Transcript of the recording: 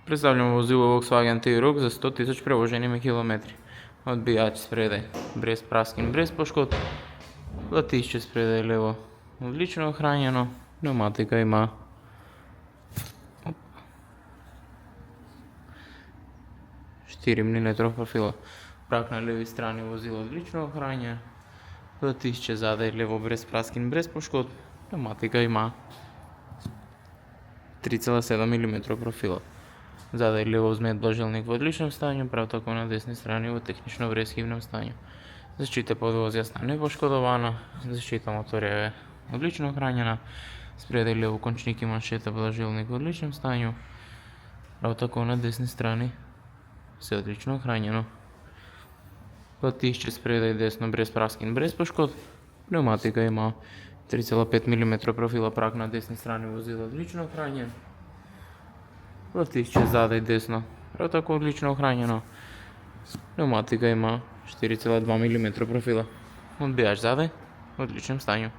Представljamo возило Volkswagen T-Roc за 100 000 превожени километри. Odbijač spredaj, brez praskin, brez poškodb. Latišče spredaj levo, odlično ohranjeno. Pneumatika ima 4 mm profila. Prak na levi strani vozila odlično ohranjen. Latišče zadaj levo, brez praskin, brez poškodb. Pneumatika ima 3,7 mm profila. Zadaj levo vzmet blažilnik v odličnem stanju, prav tako na desni strani v tehnično brezhibnem stanju. Zaščita podvozja sta nepoškodovana, zaščita motorja je odlično ohranjena. Spredaj levo končnik in manšeta blažilnik v odličnem stanju, prav tako na desni strani vse odlično ohranjeno. Latišče spredaj desno, brez praskin, brez poškodb. Pneumatika ima 3,5 mm profila, prak na desni strani vozila odlično ohranjen. Latišče zadaj desno, prav tako odlično ohranjeno. Pneumatika ima 4,2 mm profila. Odbijač zadaj v odličnem stanju.